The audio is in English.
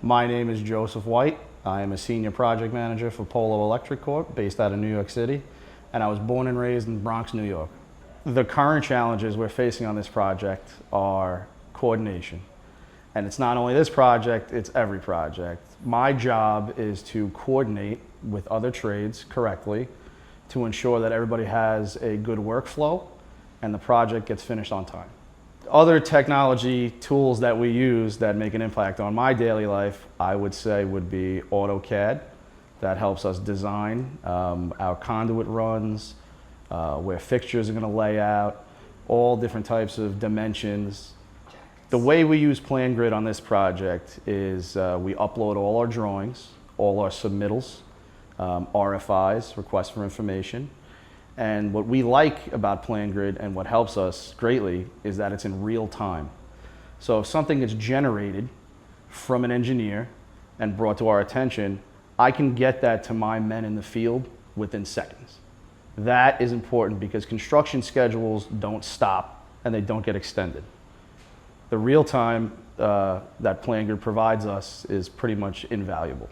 My name is Joseph White. I am a senior project manager for Polo Electric Corp. based out of New York City, and I was born and raised in Bronx, New York. The current challenges we're facing on this project are coordination. And it's not only this project, it's every project. My job is to coordinate with other trades correctly to ensure that everybody has a good workflow and the project gets finished on time. Other technology tools that we use that make an impact on my daily life, I would say, would be AutoCAD. That helps us design our conduit runs, where fixtures are going to lay out, all different types of dimensions. The way we use PlanGrid on this project is we upload all our drawings, all our submittals, RFIs, requests for information. And what we like about PlanGrid and what helps us greatly is that it's in real time. So if something is generated from an engineer and brought to our attention, I can get that to my men in the field within seconds. That is important because construction schedules don't stop and they don't get extended. The real time that PlanGrid provides us is pretty much invaluable.